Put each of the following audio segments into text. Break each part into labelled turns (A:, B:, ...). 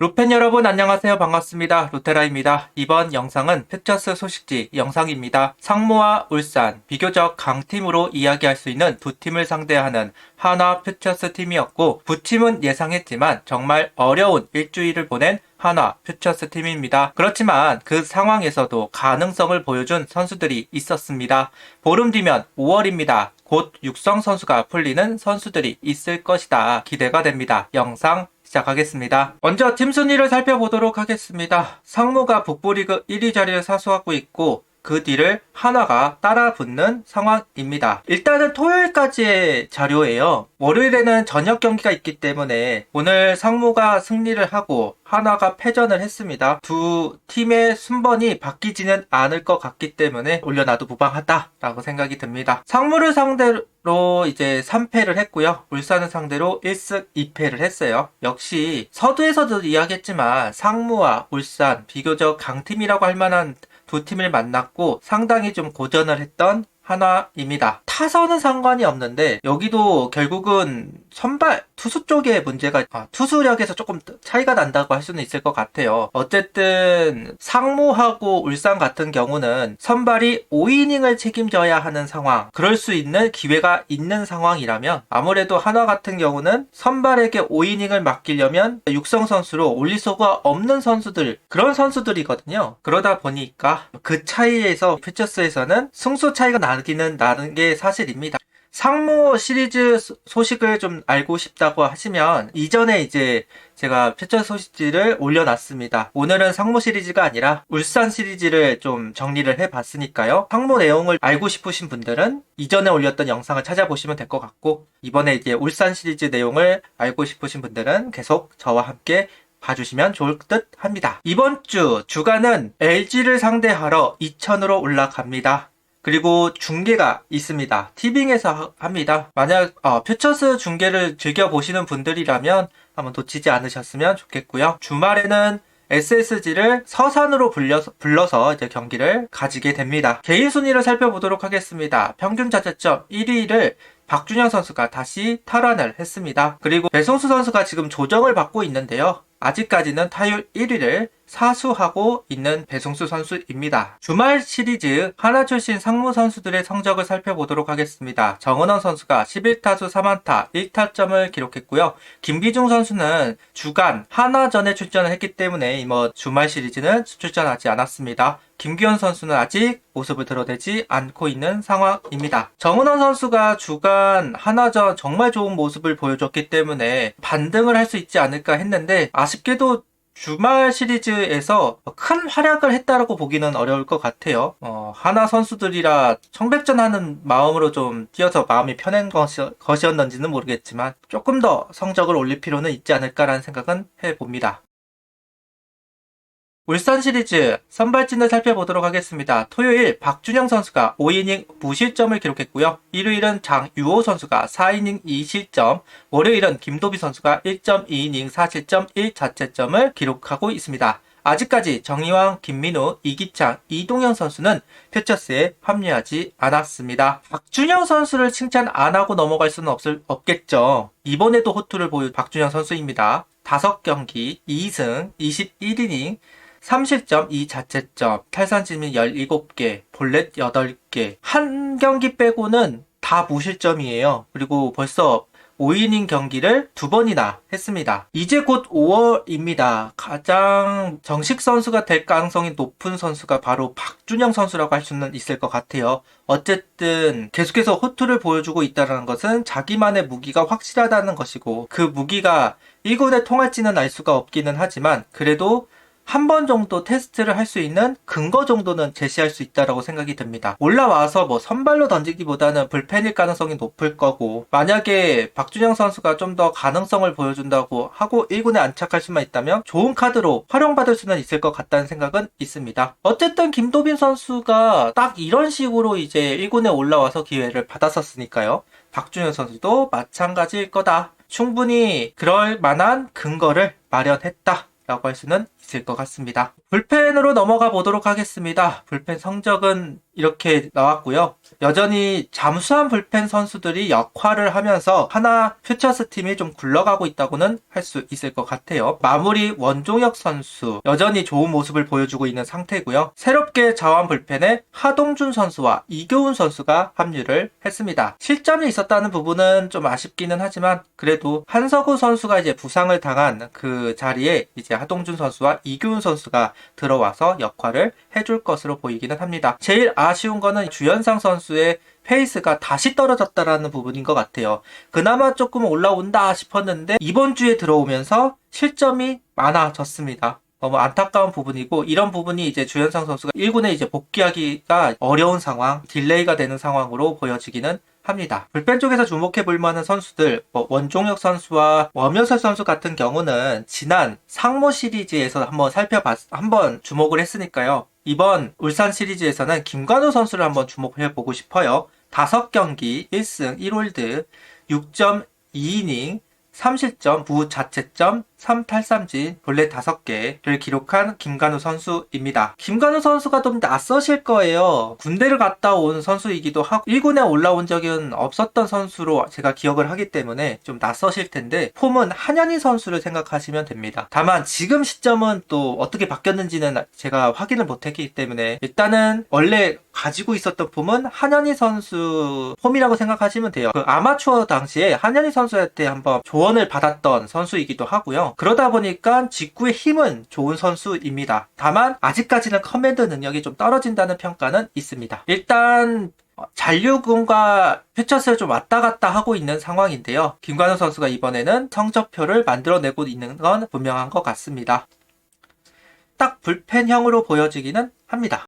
A: 로팬 여러분 안녕하세요. 반갑습니다. 로테라입니다. 이번 영상은 퓨처스 소식지 영상입니다. 상무와 울산 비교적 강팀으로 이야기할 수 있는 두 팀을 상대하는 한화 퓨처스 팀이었고 부팀은 예상했지만 정말 어려운 일주일을 보낸 한화 퓨처스 팀입니다. 그렇지만 그 상황에서도 가능성을 보여준 선수들이 있었습니다. 보름 뒤면 5월입니다. 곧 육성 선수가 풀리는 선수들이 있을 것이다. 기대가 됩니다. 영상 시작하겠습니다. 먼저 팀 순위를 살펴보도록 하겠습니다. 상무가 북부리그 1위 자리를 사수하고 있고 그 뒤를 한화가 따라 붙는 상황입니다. 일단은 토요일까지의 자료예요. 월요일에는 저녁 경기가 있기 때문에 오늘 상무가 승리를 하고 한화가 패전을 했습니다. 두 팀의 순번이 바뀌지는 않을 것 같기 때문에 올려놔도 무방하다라고 생각이 듭니다. 상무를 상대로 이제 3패를 했고요. 울산을 상대로 1승 2패를 했어요. 역시 서두에서도 이야기했지만 상무와 울산 비교적 강팀이라고 할 만한 두 팀을 만났고 상당히 좀 고전을 했던 한화입니다. 타선은 상관이 없는데 여기도 결국은 선발 투수 쪽에 문제가 투수력에서 조금 차이가 난다고 할 수는 있을 것 같아요. 어쨌든 상무하고 울산 같은 경우는 선발이 5이닝을 책임져야 하는 상황, 그럴 수 있는 기회가 있는 상황이라면 아무래도 한화 같은 경우는 선발에게 5이닝을 맡기려면 육성 선수로 올릴 수가 없는 선수들, 그런 선수들이거든요. 그러다 보니까 그 차이에서 퓨처스에서는 승수 차이가 나기는 나는 게 사실입니다. 상무 시리즈 소식을 좀 알고 싶다고 하시면 이전에 이제 제가 퓨처스 소식지를 올려놨습니다. 오늘은 상무 시리즈가 아니라 울산 시리즈를 좀 정리를 해봤으니까요. 상무 내용을 알고 싶으신 분들은 이전에 올렸던 영상을 찾아보시면 될 것 같고 이번에 이제 울산 시리즈 내용을 알고 싶으신 분들은 계속 저와 함께 봐주시면 좋을 듯 합니다. 이번 주 주간은 LG를 상대하러 이천으로 올라갑니다. 그리고 중계가 있습니다. 티빙에서 합니다. 만약 퓨처스 중계를 즐겨보시는 분들이라면 한번 놓치지 않으셨으면 좋겠고요. 주말에는 SSG를 서산으로 불러서 이제 경기를 가지게 됩니다. 개인 순위를 살펴보도록 하겠습니다. 평균 자책점 1위를 박준영 선수가 다시 탈환을 했습니다. 그리고 배성수 선수가 지금 조정을 받고 있는데요. 아직까지는 타율 1위를 사수하고 있는 배성수 선수입니다. 주말 시리즈 하나 출신 상무 선수들의 성적을 살펴보도록 하겠습니다. 정은원 선수가 11타수 3안타 1타점을 기록했고요. 김기중 선수는 주간 하나전에 출전을 했기 때문에 주말 시리즈는 출전하지 않았습니다. 김규현 선수는 아직 모습을 드러내지 않고 있는 상황입니다. 정은원 선수가 주간 하나전 정말 좋은 모습을 보여줬기 때문에 반등을 할 수 있지 않을까 했는데 아쉽게도 주말 시리즈에서 큰 활약을 했다라고 보기는 어려울 것 같아요. 하나 선수들이라 청백전하는 마음으로 좀 뛰어서 마음이 편한 것이었는지는 모르겠지만 조금 더 성적을 올릴 필요는 있지 않을까라는 생각은 해봅니다. 울산 시리즈 선발진을 살펴보도록 하겠습니다. 토요일 박준영 선수가 5이닝 무실점을 기록했고요. 일요일은 장유호 선수가 4이닝 2실점, 월요일은 김도비 선수가 1.2이닝 4실점 1자책점을 기록하고 있습니다. 아직까지 정의왕, 김민우, 이기창, 이동현 선수는 퓨처스에 합류하지 않았습니다. 박준영 선수를 칭찬 안 하고 넘어갈 수는 없겠죠. 이번에도 호투를 보인 박준영 선수입니다. 5경기 2승 21이닝 3실점 2자책점, 탈삼진미 17개, 볼넷 8개, 한 경기 빼고는 다 무실점이에요. 그리고 벌써 5이닝 경기를 2번이나 했습니다. 이제 곧 5월입니다. 가장 정식 선수가 될 가능성이 높은 선수가 바로 박준영 선수라고 할 수는 있을 것 같아요. 어쨌든 계속해서 호투를 보여주고 있다는 것은 자기만의 무기가 확실하다는 것이고 그 무기가 1군에 통할지는 알 수가 없기는 하지만 그래도 한 번 정도 테스트를 할 수 있는 근거 정도는 제시할 수 있다고 생각이 듭니다. 올라와서 선발로 던지기보다는 불펜일 가능성이 높을 거고 만약에 박준영 선수가 좀 더 가능성을 보여준다고 하고 1군에 안착할 수만 있다면 좋은 카드로 활용받을 수는 있을 것 같다는 생각은 있습니다. 어쨌든 김도빈 선수가 딱 이런 식으로 이제 1군에 올라와서 기회를 받았었으니까요. 박준영 선수도 마찬가지일 거다. 충분히 그럴 만한 근거를 마련했다 라고 할 수는 있을 것 같습니다. 불펜으로 넘어가 보도록 하겠습니다. 불펜 성적은 이렇게 나왔고요. 여전히 잠수한 불펜 선수들이 역할을 하면서 하나 퓨처스 팀이 좀 굴러가고 있다고는 할 수 있을 것 같아요. 마무리 원종혁 선수 여전히 좋은 모습을 보여주고 있는 상태고요. 새롭게 자완 불펜에 하동준 선수와 이교훈 선수가 합류를 했습니다. 실점이 있었다는 부분은 좀 아쉽기는 하지만 그래도 한석우 선수가 이제 부상을 당한 그 자리에 이제 하동준 선수와 이교훈 선수가 들어와서 역할을 해줄 것으로 보이기는 합니다. 제일 아쉬운 거는 주현상 선수의 페이스가 다시 떨어졌다라는 부분인 것 같아요. 그나마 조금 올라온다 싶었는데 이번 주에 들어오면서 실점이 많아졌습니다. 너무 안타까운 부분이고, 이런 부분이 이제 주현상 선수가 1군에 이제 복귀하기가 어려운 상황, 딜레이가 되는 상황으로 보여지기는 합니다. 불펜 쪽에서 주목해 볼 만한 선수들, 원종혁 선수와 엄효설 선수 같은 경우는 지난 상무 시리즈에서 한번 주목을 했으니까요. 이번 울산 시리즈에서는 김관우 선수를 한번 주목해 보고 싶어요. 5경기 1승 1홀드 6.2이닝 3실점, 무자책점, 3탈삼진, 볼넷 5개를 기록한 김관우 선수입니다. 김관우 선수가 좀 낯서실 거예요. 군대를 갔다 온 선수이기도 하고 1군에 올라온 적은 없었던 선수로 제가 기억을 하기 때문에 좀 낯서실 텐데 폼은 한현희 선수를 생각하시면 됩니다. 다만 지금 시점은 또 어떻게 바뀌었는지는 제가 확인을 못했기 때문에 일단은 원래 가지고 있었던 폼은 한현희 선수 폼이라고 생각하시면 돼요. 그 아마추어 당시에 한현희 선수한테 한번 조언을 받았던 선수이기도 하고요. 그러다 보니까 직구의 힘은 좋은 선수입니다. 다만 아직까지는 커맨드 능력이 좀 떨어진다는 평가는 있습니다. 일단 잔류군과 퓨처스를 좀 왔다 갔다 하고 있는 상황인데요. 김관우 선수가 이번에는 성적표를 만들어내고 있는 건 분명한 것 같습니다. 딱 불펜형으로 보여지기는 합니다.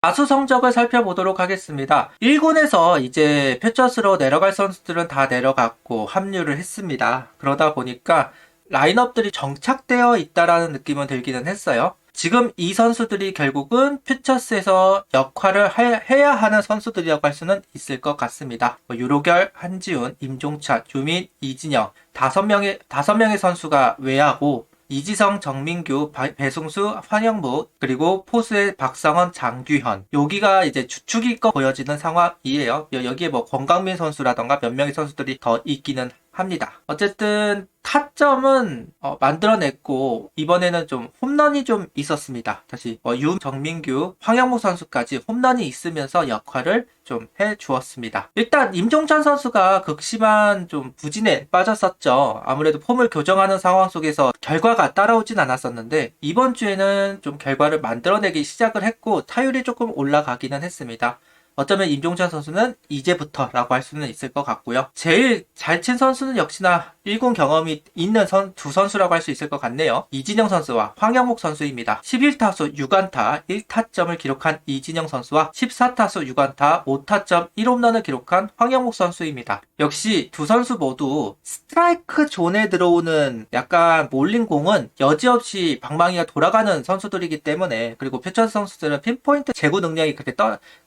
A: 가수 성적을 살펴보도록 하겠습니다. 1군에서 이제 퓨처스로 내려갈 선수들은 다 내려갔고 합류를 했습니다. 그러다 보니까 라인업들이 정착되어 있다라는 느낌은 들기는 했어요. 지금 이 선수들이 결국은 퓨처스에서 역할을 해야 하는 선수들이라고 할 수는 있을 것 같습니다. 유로결, 한지훈, 임종찬, 유민, 이진영 5명의 선수가 외야고 이지성, 정민규, 배승수, 환영무, 그리고 포수의 박상원, 장규현. 여기가 이제 주축일 거 보여지는 상황이에요. 여기에 권강민 선수라던가 몇 명의 선수들이 더 있기는 합니다. 어쨌든 타점은 만들어냈고 이번에는 좀 홈런이 좀 있었습니다. 다시 정민규, 황영무 선수까지 홈런이 있으면서 역할을 좀 해주었습니다. 일단 임종찬 선수가 극심한 좀 부진에 빠졌었죠. 아무래도 폼을 교정하는 상황 속에서 결과가 따라오진 않았었는데 이번 주에는 좀 결과를 만들어내기 시작을 했고 타율이 조금 올라가기는 했습니다. 어쩌면 임종찬 선수는 이제부터라고 할 수는 있을 것 같고요. 제일 잘 친 선수는 역시나 1군 경험이 있는 두 선수라고 할 수 있을 것 같네요. 이진영 선수와 황영목 선수입니다. 11타수 6안타 1타점을 기록한 이진영 선수와 14타수 6안타 5타점 1홈런을 기록한 황영목 선수입니다. 역시 두 선수 모두 스트라이크 존에 들어오는 약간 몰린 공은 여지없이 방망이가 돌아가는 선수들이기 때문에, 그리고 퓨처스 선수들은 핀포인트 제구 능력이 그렇게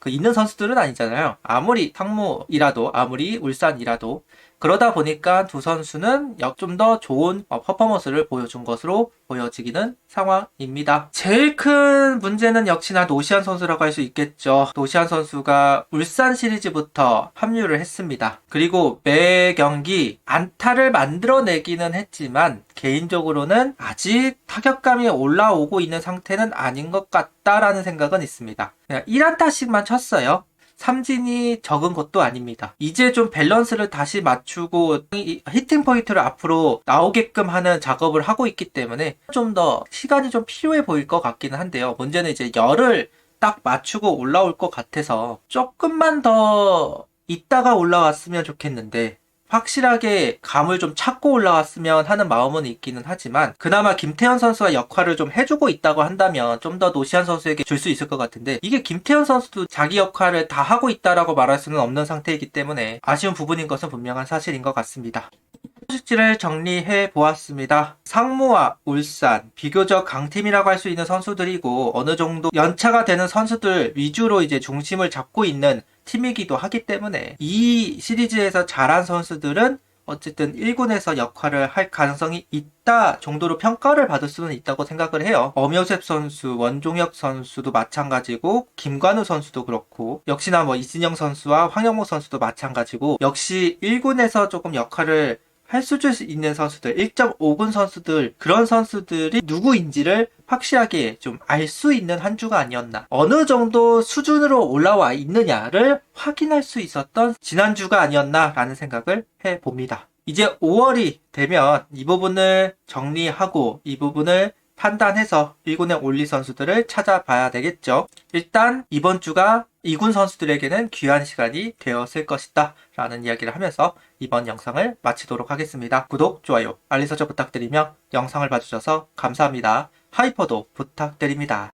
A: 있는 선수들은 아니잖아요. 아무리 상무이라도 아무리 울산이라도. 그러다 보니까 두 선수는 좀 더 좋은 퍼포먼스를 보여준 것으로 보여지기는 상황입니다. 제일 큰 문제는 역시나 노시안 선수라고 할 수 있겠죠. 노시안 선수가 울산 시리즈부터 합류를 했습니다. 그리고 매 경기 안타를 만들어내기는 했지만 개인적으로는 아직 타격감이 올라오고 있는 상태는 아닌 것 같다라는 생각은 있습니다. 그냥 1안타씩만 쳤어요. 삼진이 적은 것도 아닙니다. 이제 좀 밸런스를 다시 맞추고 히팅 포인트를 앞으로 나오게끔 하는 작업을 하고 있기 때문에 좀 더 시간이 좀 필요해 보일 것 같기는 한데요. 문제는 이제 열을 딱 맞추고 올라올 것 같아서 조금만 더 있다가 올라왔으면 좋겠는데, 확실하게 감을 좀 찾고 올라왔으면 하는 마음은 있기는 하지만 그나마 김태현 선수가 역할을 좀 해주고 있다고 한다면 좀 더 노시안 선수에게 줄 수 있을 것 같은데, 이게 김태현 선수도 자기 역할을 다 하고 있다라고 말할 수는 없는 상태이기 때문에 아쉬운 부분인 것은 분명한 사실인 것 같습니다. 소식지를 정리해 보았습니다. 상무와 울산 비교적 강팀이라고 할 수 있는 선수들이고 어느 정도 연차가 되는 선수들 위주로 이제 중심을 잡고 있는 팀이기도 하기 때문에 이 시리즈에서 잘한 선수들은 어쨌든 1군에서 역할을 할 가능성이 있다 정도로 평가를 받을 수는 있다고 생각을 해요. 엄효셉 선수, 원종혁 선수도 마찬가지고 김관우 선수도 그렇고 역시나 뭐 이진영 선수와 황영모 선수도 마찬가지고 역시 1군에서 조금 역할을 할 수준 있는 선수들, 1.5군 선수들, 그런 선수들이 누구인지를 확실하게 좀 알 수 있는 한 주가 아니었나. 어느 정도 수준으로 올라와 있느냐를 확인할 수 있었던 지난주가 아니었나라는 생각을 해봅니다. 이제 5월이 되면 이 부분을 정리하고 이 부분을 판단해서 1군에 올릴 선수들을 찾아봐야 되겠죠. 일단 이번 주가 2군 선수들에게는 귀한 시간이 되었을 것이다 라는 이야기를 하면서 이번 영상을 마치도록 하겠습니다. 구독, 좋아요, 알림 설정 부탁드리며 영상을 봐주셔서 감사합니다. 하이퍼도 부탁드립니다.